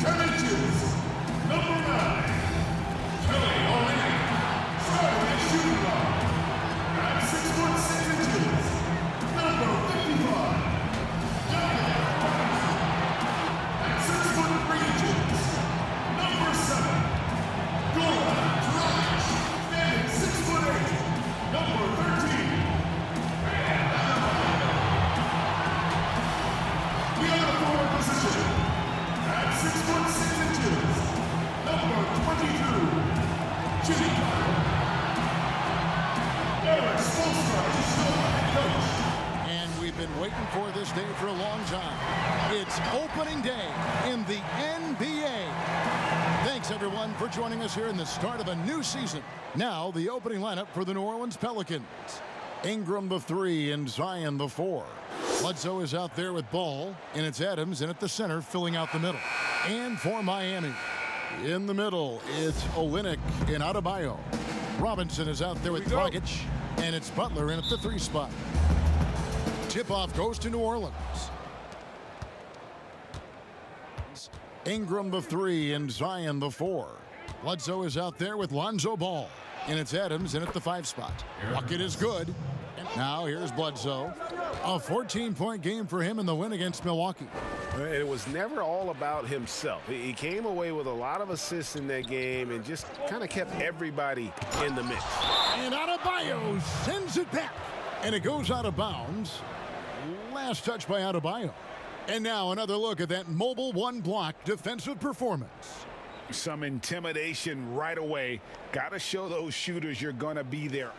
10 inches. Number 9, Kelly Olynyk, starting at shooting guard. At 6 foot 6 inches. Number 55, at 6 foot 3 inches. Number 7, Goran Dragic, standing 6 foot 8. Number 13. The other forward position, at 6 foot 6 inches. Number 22, JimmyBuckets. Eric Spoelstra is still the head coach. And we've been waiting for this day for a long time. It's opening day in the NBA. Thanks, everyone, for joining us here in the start of a new season. Now, the opening lineup for the New Orleans Pelicans. Ingram the 3 and Zion the 4. Bledsoe is out there with ball, and it's Adams in at the center filling out the middle. And for Miami, in the middle, it's Olynyk and Adebayo. Robinson is out there with Dragic, and it's Butler in at the 3 spot. Tip-off goes to New Orleans. Ingram the 3 and Zion the 4. Bledsoe is out there with Lonzo Ball, and it's Adams in at the 5 spot. Bucket is good. And now here's Bledsoe. A 14-point game for him in the win against Milwaukee. It was never all about himself. He came away with a lot of assists in that game and just kind of kept everybody in the mix. And Adebayo sends it back. And it goes out of bounds. Last touch by Adebayo. And now another look at that mobile one-block defensive performance. Some intimidation right away. Got to show those shooters you're going to be there.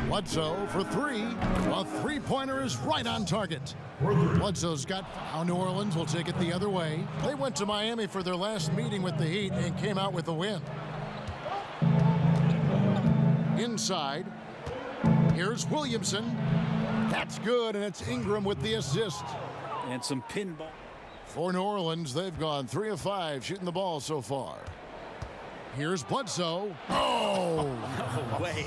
Bledsoe for 3. A three-pointer is right on target. Bledsoe's got how New Orleans will take it the other way. They went to Miami for their last meeting with the Heat and came out with a win. Inside, here's Williamson. That's good, and it's Ingram with the assist. And some pinball. For New Orleans, they've gone 3 of 5 shooting the ball so far. Here's Bledsoe. Oh! No way.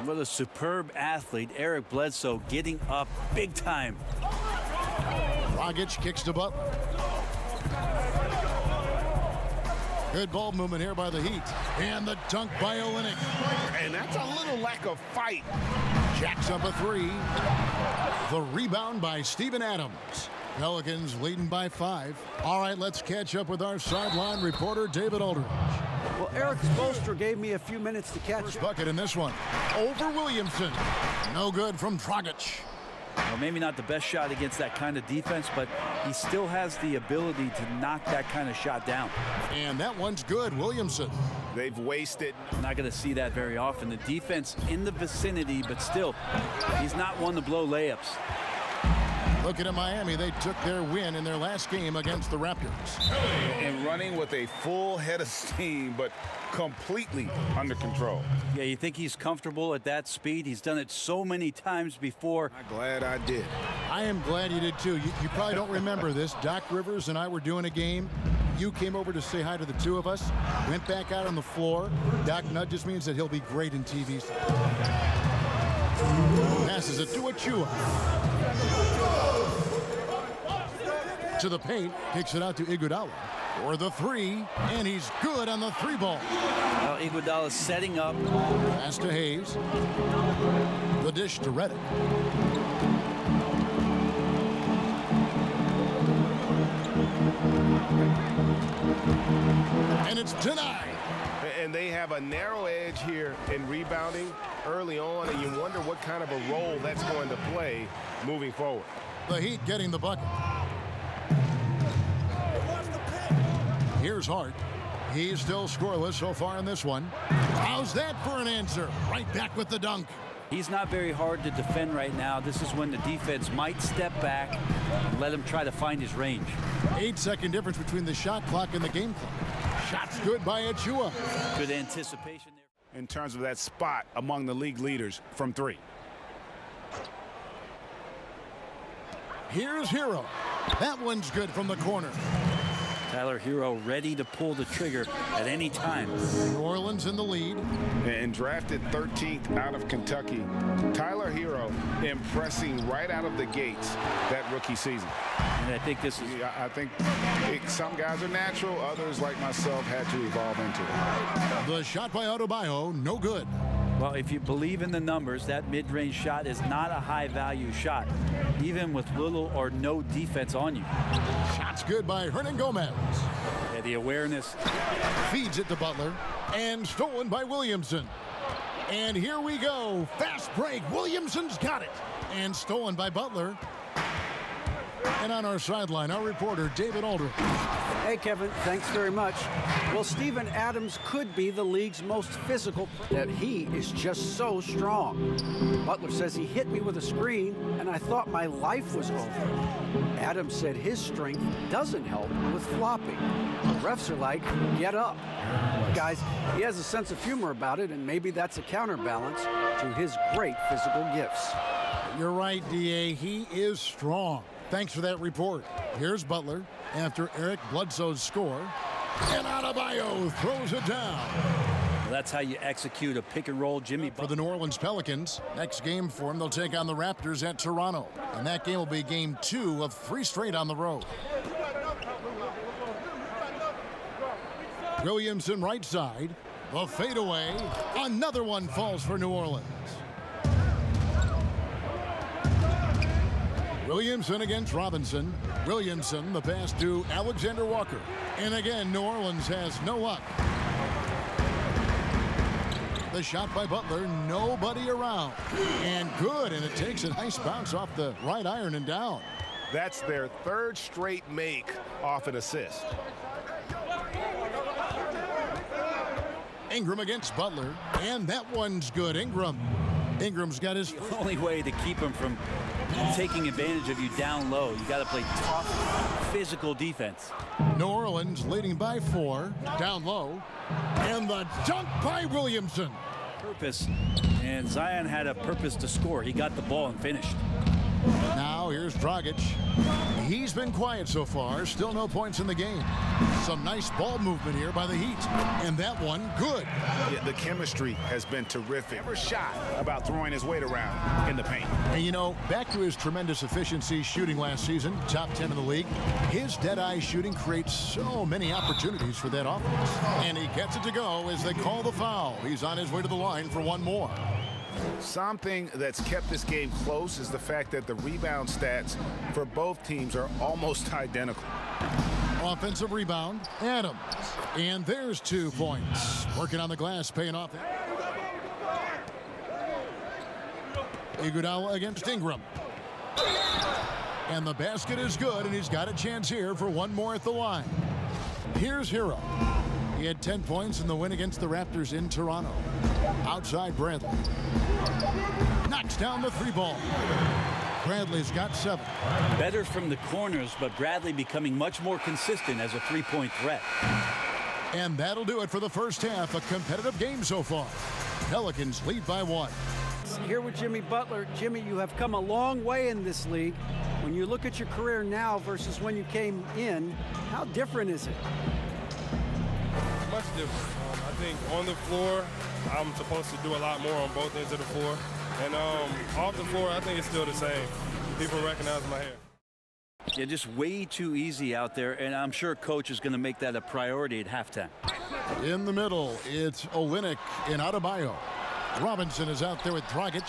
What a superb athlete, Eric Bledsoe, getting up big time. Dragic kicks to Butler. Good ball movement here by the Heat. And the dunk by Olynyk. And that's a little lack of fight. Jacks up a 3. The rebound by Steven Adams. Pelicans leading by 5. All right, let's catch up with our sideline reporter, David Aldridge. Well, Eric Spoelstra gave me a few minutes to catch. First bucket in this one. Over Williamson. No good from Dragic. Well, maybe not the best shot against that kind of defense, but he still has the ability to knock that kind of shot down. And that one's good, Williamson. They've wasted. Not going to see that very often. The defense in the vicinity, but still, he's not one to blow layups. Looking at Miami, they took their win in their last game against the Raptors. And running with a full head of steam, but completely under control. Yeah, you think he's comfortable at that speed? He's done it so many times before. I'm glad I did. I am glad you did too. You probably don't remember this. Doc Rivers and I were doing a game. You came over to say hi to the two of us, went back out on the floor. Doc nudges means that he'll be great in TV. Passes it to Achua. To the paint, kicks it out to Iguodala for the 3, and he's good on the 3 ball. Well, Iguodala setting up. Pass to Hayes. The dish to Reddick. And it's denied. And they have a narrow edge here in rebounding early on, and you wonder what kind of a role that's going to play moving forward. The Heat getting the bucket. Here's Hart. He's still scoreless so far in this one. How's that for an answer? Right back with the dunk. He's not very hard to defend right now. This is when the defense might step back and let him try to find his range. 8-second difference between the shot clock and the game clock. Shots good by Achua. Good anticipation there. In terms of that spot among the league leaders from 3. Here's Herro. That one's good from the corner. Tyler Herro ready to pull the trigger at any time. New Orleans in the lead. And drafted 13th out of Kentucky, Tyler Herro impressing right out of the gates that rookie season. And I think this is... I think some guys are natural, others like myself had to evolve into it. The shot by Adebayo, no good. Well, if you believe in the numbers, that mid-range shot is not a high-value shot, even with little or no defense on you. Shot's good by Hernan Gomez. Yeah, the awareness. Feeds it to Butler, and stolen by Williamson. And here we go. Fast break. Williamson's got it. And stolen by Butler. And on our sideline, our reporter, David Aldridge. Hey, Kevin, thanks very much. Well, Steven Adams could be the league's most physical, that he is just so strong. Butler says he hit me with a screen, and I thought my life was over. Adams said his strength doesn't help with flopping. The refs are like, get up. Guys, he has a sense of humor about it, and maybe that's a counterbalance to his great physical gifts. You're right, D.A. He is strong. Thanks for that report. Here's Butler after Eric Bledsoe's score. And Adebayo throws it down. Well, that's how you execute a pick-and-roll Jimmy For the New Orleans Pelicans, next game for them, they'll take on the Raptors at Toronto. And that game will be game 2 of 3 straight on the road. Williamson right side. The fadeaway. Another one falls for New Orleans. Williamson against Robinson. Williamson, the pass to Alexander Walker. And again, New Orleans has no luck. The shot by Butler, nobody around. And good, and it takes a nice bounce off the right iron and down. That's their 3rd straight make off an assist. Ingram against Butler, and that one's good. Ingram's got his... The only way to keep him from taking advantage of you down low, you got to play tough, physical defense. New Orleans leading by 4, down low, and the dunk by Williamson. Purpose, and Zion had a purpose to score. He got the ball and finished. Now here's Dragic. He's been quiet so far. Still no points in the game. Some nice ball movement here by the Heat. And that one, good. Yeah, the chemistry has been terrific. Never shy about throwing his weight around in the paint. And you know, back to his tremendous efficiency shooting last season, top 10 in the league, his dead-eye shooting creates so many opportunities for that offense. And he gets it to go as they call the foul. He's on his way to the line for one more. Something that's kept this game close is the fact that the rebound stats for both teams are almost identical. Offensive rebound, Adams. And there's 2 points. Working on the glass, paying off. Iguodala against Ingram. And the basket is good, and he's got a chance here for one more at the line. Here's Herro. He had 10 points in the win against the Raptors in Toronto. Outside Bradley. Knocks down the 3-ball. Bradley's got 7. Better from the corners, but Bradley becoming much more consistent as a 3-point threat. And that'll do it for the first half. A competitive game so far. Pelicans lead by 1. Here with Jimmy Butler. Jimmy, you have come a long way in this league. When you look at your career now versus when you came in, how different is it? Much different. I think on the floor, I'm supposed to do a lot more on both ends of the floor. And off the floor, I think it's still the same. People recognize my hair. Yeah, just way too easy out there, and I'm sure coach is going to make that a priority at halftime. In the middle, it's Olynyk and Adebayo. Robinson is out there with Dragic,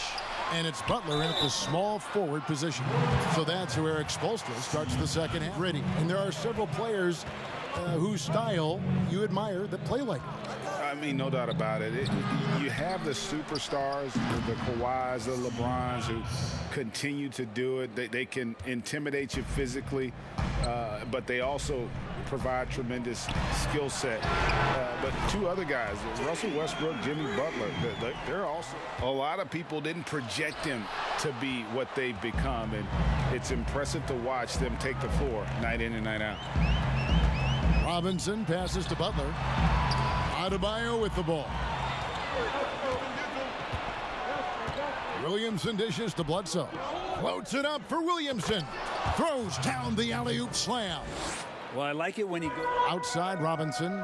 and it's Butler in at the small forward position. So that's who Eric Spoelstra starts the second half. Ready. And there are several players whose style you admire that play like that. I mean, no doubt about it. You have the superstars, the Kawhis, the LeBrons, who continue to do it. They can intimidate you physically, but they also provide tremendous skill set. But 2 other guys, Russell Westbrook, Jimmy Butler, they're also, a lot of people didn't project them to be what they've become, and it's impressive to watch them take the floor night in and night out. Robinson passes to Butler. Adebayo with the ball. Williamson dishes to Bledsoe. Floats it up for Williamson. Throws down the alley-oop slam. Well, I like it when he goes outside. Robinson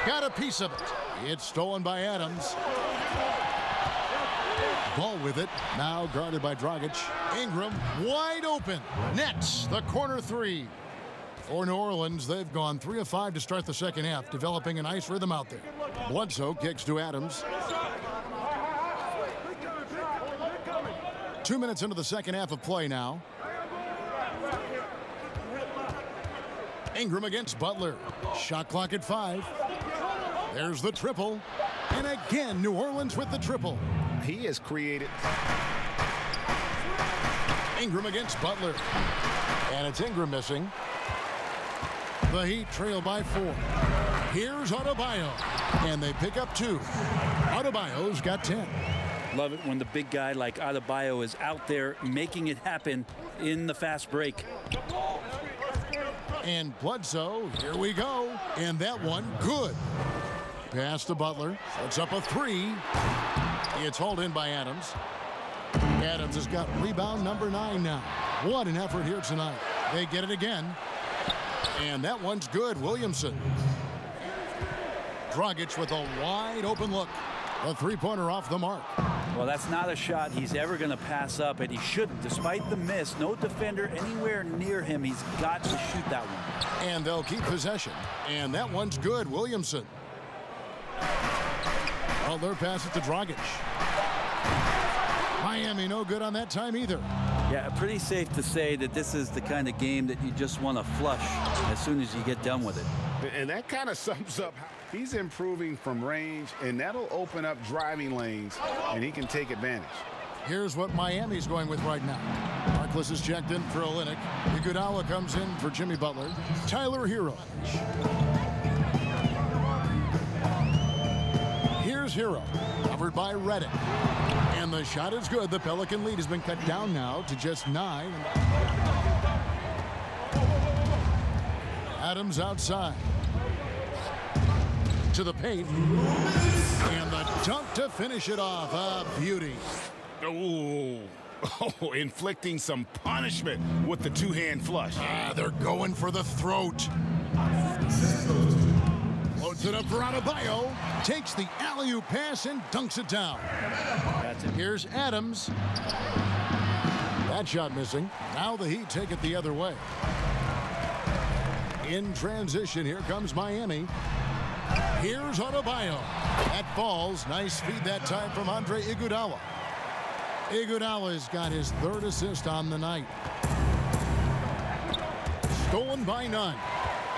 got a piece of it. It's stolen by Adams. Ball with it. Now guarded by Dragic. Ingram wide open. Nets the corner three. For New Orleans, they've gone 3 of 5 to start the second half, developing a nice rhythm out there. Bledsoe kicks to Adams. 2 minutes into the second half of play now. Ingram against Butler. Shot clock at 5. There's the triple. And again, New Orleans with the triple. He has created. Ingram against Butler. And it's Ingram missing. The Heat trail by 4. Here's Adebayo. And they pick up 2. Adebayo's got 10. Love it when the big guy like Adebayo is out there making it happen in the fast break. And Bledsoe, here we go. And that one, good. Pass to Butler. It's up a 3. It's hauled in by Adams. Adams has got rebound number 9 now. What an effort here tonight. They get it again. And that one's good. Williamson. Dragic with a wide open look. A three-pointer off the mark. Well, that's not a shot he's ever going to pass up, and he shouldn't. Despite the miss, no defender anywhere near him. He's got to shoot that one. And they'll keep possession. And that one's good. Williamson. Butler passes to Dragic. Miami no good on that time either. Yeah, pretty safe to say that this is the kind of game that you just want to flush as soon as you get done with it. And that kind of sums up how he's improving from range, and that'll open up driving lanes, and he can take advantage. Here's what Miami's going with right now. Harkless is checked in for Olynyk. Iguodala comes in for Jimmy Butler. Tyler Herro. Here's Herro, covered by Redick. And the shot is good. The Pelican lead has been cut down now to just 9. Adams outside. To the paint. And the dunk to finish it off. A beauty. Oh, inflicting some punishment with the two-hand flush. They're going for the throat. Loads it up for Adebayo. Takes the alley-oop pass and dunks it down. That's it. Here's Adams. That shot missing. Now the Heat take it the other way. In transition, here comes Miami. Here's Adebayo. That falls. Nice feed that time from Andre Iguodala. Iguodala's got his 3rd assist on the night. Stolen by none.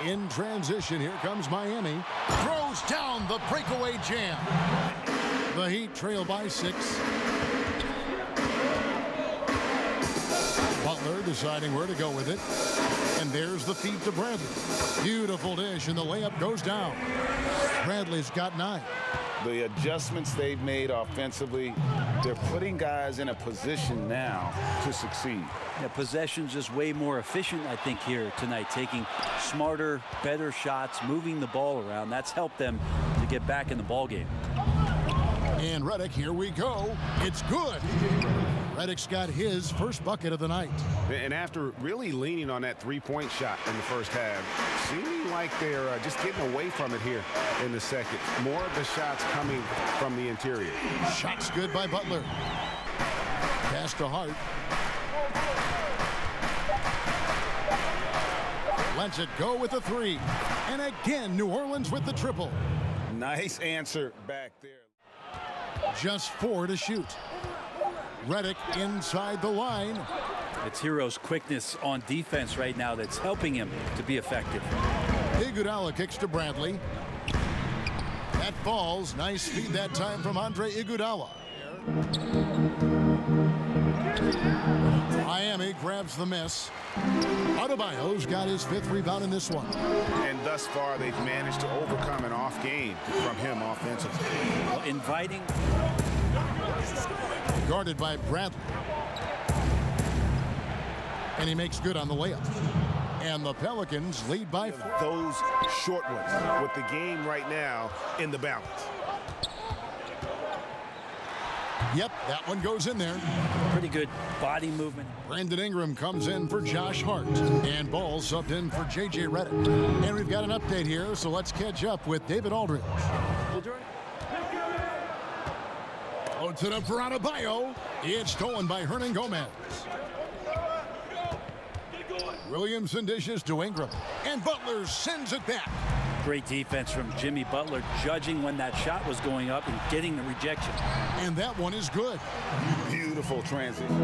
In transition, here comes Miami. Throws down the breakaway jam. The Heat trail by 6. Butler deciding where to go with it. And there's the feed to Bradley. Beautiful dish, and the layup goes down. Bradley's got 9. The adjustments they've made offensively, they're putting guys in a position now to succeed. Yeah, possession's just way more efficient, I think, here tonight. Taking smarter, better shots, moving the ball around. That's helped them to get back in the ball game. And Redick, here we go. It's good. Redick's got his first bucket of the night. And after really leaning on that three-point shot in the first half, seeming like they're just getting away from it here in the second. More of the shots coming from the interior. Shots good by Butler. Pass to Hart. Lets it go with a 3. And again, New Orleans with the triple. Nice answer back there. Just 4 to shoot. Redick inside the line. It's Herro's quickness on defense right now that's helping him to be effective. Iguodala kicks to Bradley. That falls. Nice feed that time from Andre Iguodala. Miami grabs the miss. Adebayo's got his 5th rebound in this one. And thus far, they've managed to overcome an off game from him offensively. Well, inviting. Guarded by Bradley. And he makes good on the layup. And the Pelicans lead by 4. Those short ones with the game right now in the balance. Yep, that one goes in there. Pretty good body movement. Brandon Ingram comes in for Josh Hart. And Ball subbed in for J.J. Redick. And we've got an update here, so let's catch up with David Aldridge. Floats it up for Adebayo. It's stolen by Hernan Gomez. Williamson dishes to Ingram. And Butler sends it back. Great defense from Jimmy Butler, judging when that shot was going up and getting the rejection. And that one is good. Beautiful transition.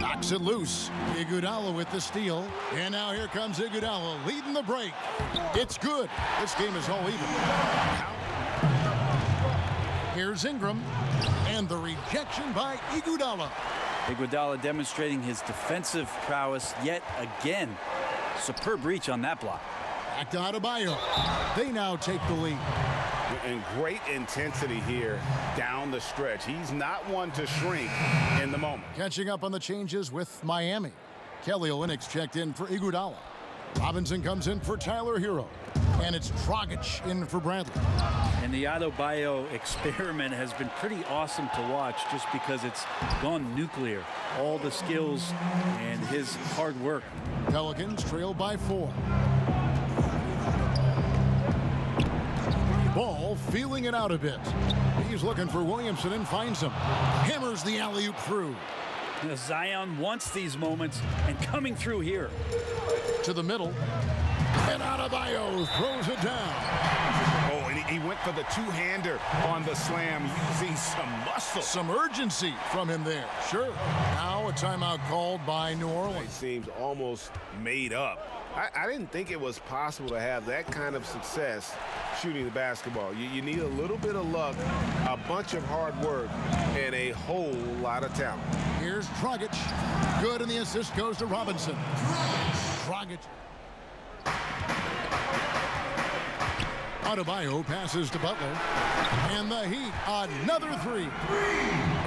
Knocks it loose. Iguodala with the steal. And now here comes Iguodala leading the break. It's good. This game is all even. Here's Ingram. And the rejection by Iguodala. Iguodala demonstrating his defensive prowess yet again. Superb reach on that block. Back to Adebayo. They now take the lead. And great intensity here down the stretch. He's not one to shrink in the moment. Catching up on the changes with Miami. Kelly Olynyk checked in for Iguodala. Robinson comes in for Tyler Herro. And it's Dragic in for Bradley. And the Adebayo experiment has been pretty awesome to watch just because it's gone nuclear. All the skills and his hard work. Pelicans trail by 4. Ball feeling it out a bit. He's looking for Williamson and finds him. Hammers the alley-oop through. Zion wants these moments and coming through here. To the middle. And Adebayo throws it down. Oh, and he went for the two-hander on the slam using some muscle. Some urgency from him there. Sure. Now a timeout called by New It Orleans. seems almost made up. I didn't think it was possible to have that kind of success shooting the basketball. You need a little bit of luck, a bunch of hard work, and a whole lot of talent. Here's Dragic. Good, and the assist goes to Robinson. Dragic. Adebayo passes to Butler. And the Heat, another three.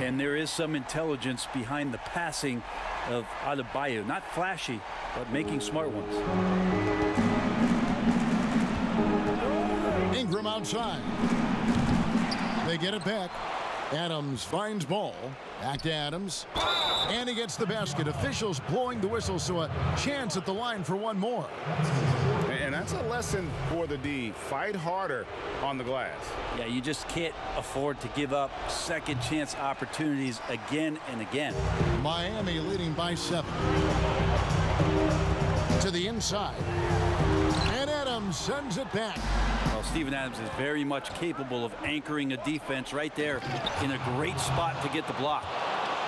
And there is some intelligence behind the passing of Adebayo. Not flashy, but making smart ones. Ingram outside. They get it back. Adams finds Ball. Back to Adams. And he gets the basket. Officials blowing the whistle, so a chance at the line for one more. And that's a lesson for the D. Fight harder on the glass. Yeah, you just can't afford to give up second chance opportunities again and again. Miami leading by 7. To the inside. And Adams sends it back. Well, Steven Adams is very much capable of anchoring a defense right there in a great spot to get the block.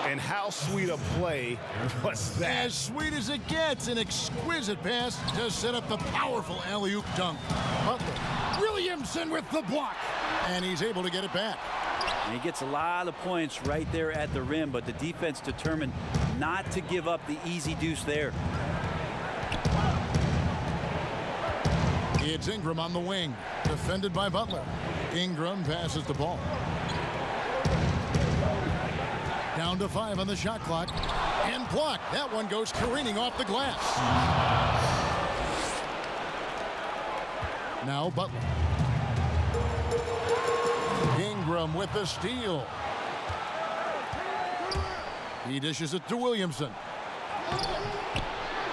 And how sweet a play was that? As sweet as it gets, an exquisite pass to set up the powerful alley-oop dunk. Butler, Williamson with the block, and he's able to get it back. And he gets a lot of points right there at the rim, but the defense determined not to give up the easy deuce there. It's Ingram on the wing, defended by Butler. Ingram passes the ball. Down to 5 on the shot clock. And blocked. That one goes careening off the glass. Now Butler. Ingram with the steal. He dishes it to Williamson.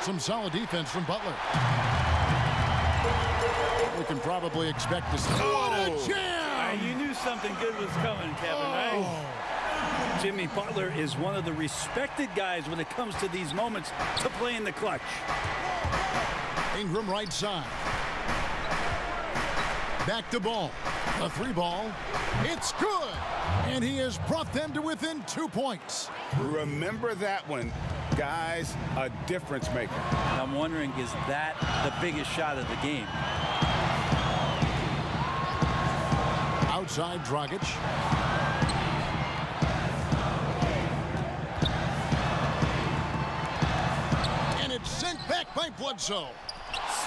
Some solid defense from Butler. We can probably expect to see. What a jam! You knew something good was coming, Kevin, right? Jimmy Butler is one of the respected guys when it comes to these moments to play in the clutch. Ingram right side. Back to Ball. A 3 ball. It's good. And he has brought them to within 2 points. Remember that one, guys, a difference maker. I'm wondering, is that the biggest shot of the game? Outside Dragic. And it's sent back by Bledsoe.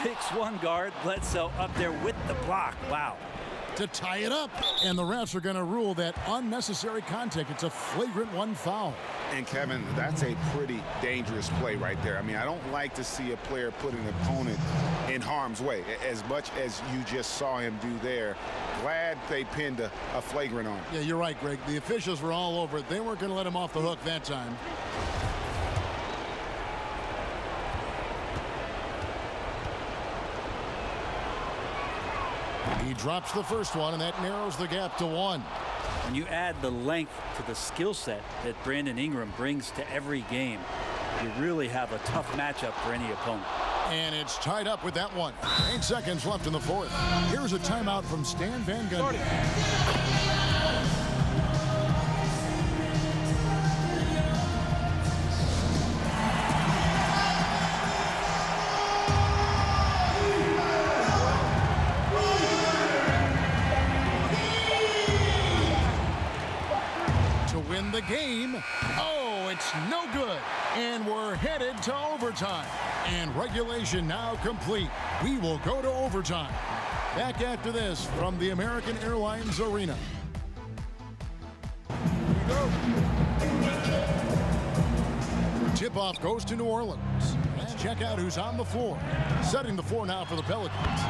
6'1" guard, Bledsoe up there with the block. Wow. to tie it up. And the refs are going to rule that unnecessary contact. It's a flagrant 1 foul. And Kevin, that's a pretty dangerous play right there. I mean, I don't like to see a player put an opponent in harm's way as much as you just saw him do there. Glad they pinned a flagrant on him. Yeah, you're right, Greg. The officials were all over it. They weren't going to let him off the hook that time. He drops the first one, and that narrows the gap to 1. When you add the length to the skill set that Brandon Ingram brings to every game, you really have a tough matchup for any opponent. And it's tied up with that one. 8 seconds left in the fourth. Here's a timeout from Stan Van Gundy. The game. Oh, it's no good. And we're headed to overtime. And regulation now complete. We will go to overtime. Back after this from the American Airlines Arena. Tip-off goes to New Orleans. Let's check out who's on the floor. Setting the floor now for the Pelicans.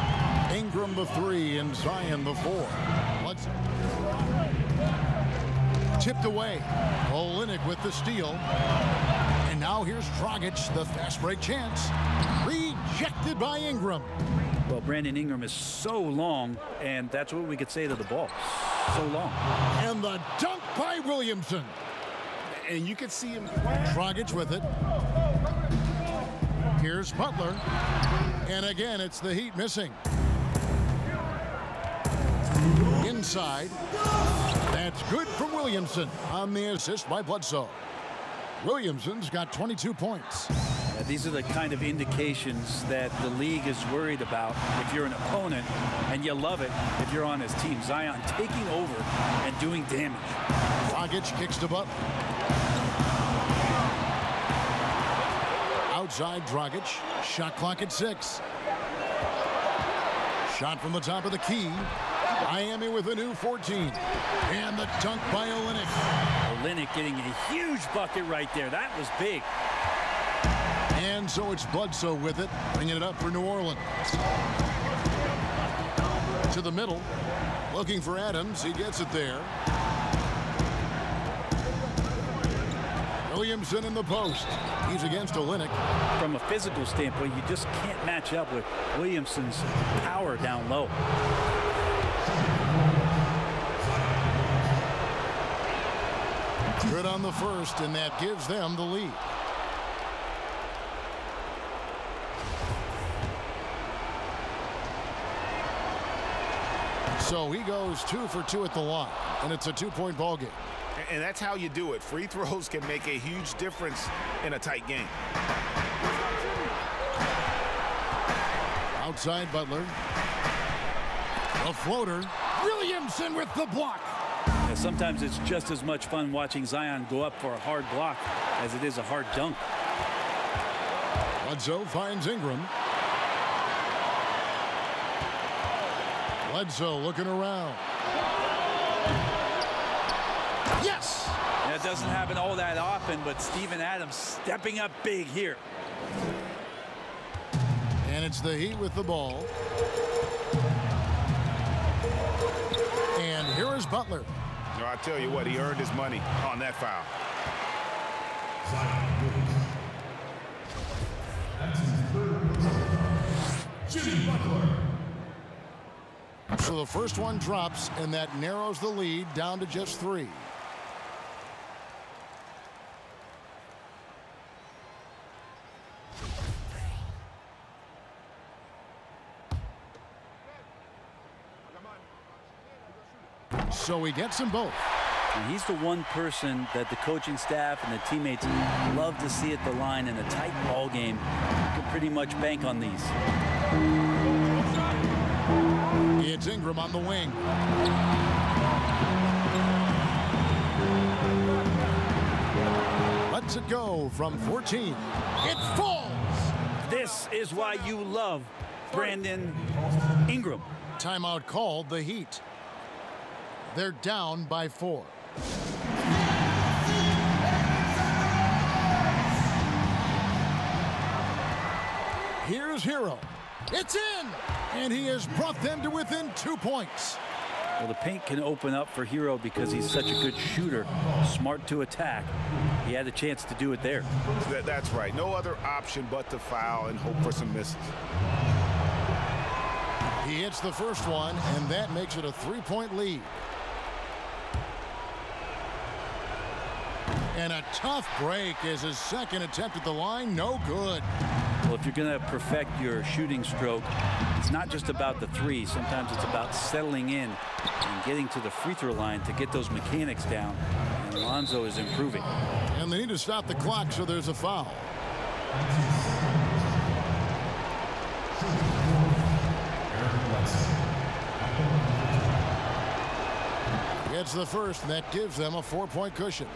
Ingram the 3 and Zion the 4. Bledsoe. Tipped away. Olynyk with the steal. And now here's Dragic, the fast break chance. Rejected by Ingram. Well, Brandon Ingram is so long, and that's what we could say to the ball. So long. And the dunk by Williamson. And you could see him. Dragic with it. Here's Butler. And again, it's the Heat missing. Inside. That's good from Williamson on the assist by Bledsoe. Williamson's got 22 points. These are the kind of indications that the league is worried about if you're an opponent, and you love it if you're on his team. Zion taking over and doing damage. Dragic kicks to Butler. Outside Dragic. Shot clock at 6. Shot from the top of the key. Miami with a new 14. And the dunk by Olynyk. Olynyk getting a huge bucket right there. That was big. And so it's Bledsoe with it, bringing it up for New Orleans. To the middle. Looking for Adams. He gets it there. Williamson in the post. He's against Olynyk. From a physical standpoint, you just can't match up with Williamson's power down low. Good on the first, and that gives them the lead. So he goes 2 for 2 at the line, and it's a 2-point ball game. And that's how you do it. Free throws can make a huge difference in a tight game. Outside Butler. A floater. Williamson with the block. Yeah, sometimes it's just as much fun watching Zion go up for a hard block as it is a hard dunk. Bledsoe finds Ingram. Bledsoe looking around. Yes! Yeah, it doesn't happen all that often, but Steven Adams stepping up big here. And it's the Heat with the ball. And here is Butler. No, I tell you what, he earned his money on that foul. Jimmy Butler. So the first one drops, and that narrows the lead down to just 3. So he gets them both. And he's the one person that the coaching staff and the teammates love to see at the line in a tight ball game. You can pretty much bank on these. It's Ingram on the wing. Lets it go from 14. It falls. This is why you love Brandon Ingram. Timeout called the Heat. They're down by 4. Here's Herro. It's in! And he has brought them to within 2 points. Well, the paint can open up for Herro because he's such a good shooter, smart to attack. He had a chance to do it there. That's right. No other option but to foul and hope for some misses. He hits the first one, and that makes it a 3-point lead. And a tough break is his second attempt at the line. No good. Well, if you're going to perfect your shooting stroke, it's not just about the three. Sometimes it's about settling in and getting to the free throw line to get those mechanics down. And Lonzo is improving. And they need to stop the clock, so there's a foul. Gets the first, and that gives them a 4-point cushion.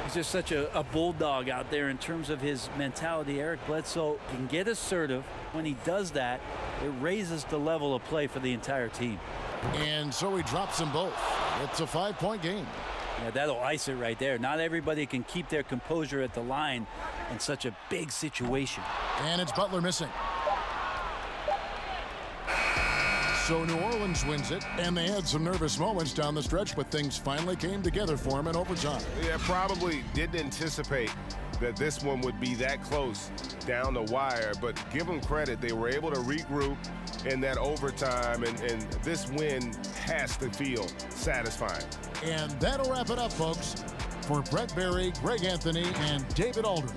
He's just such a bulldog out there in terms of his mentality. Eric Bledsoe can get assertive. When he does that, it raises the level of play for the entire team. And so he drops them both. It's a 5-point game. Yeah, that'll ice it right there. Not everybody can keep their composure at the line in such a big situation. And it's Butler missing. So New Orleans wins it, and they had some nervous moments down the stretch, but things finally came together for them in overtime. Yeah, probably didn't anticipate that this one would be that close down the wire, but give them credit. They were able to regroup in that overtime, and this win has to feel satisfying. And that'll wrap it up, folks. For Brett Berry, Greg Anthony, and David Aldridge,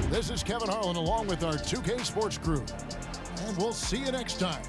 this is Kevin Harlan along with our 2K Sports crew. And we'll see you next time.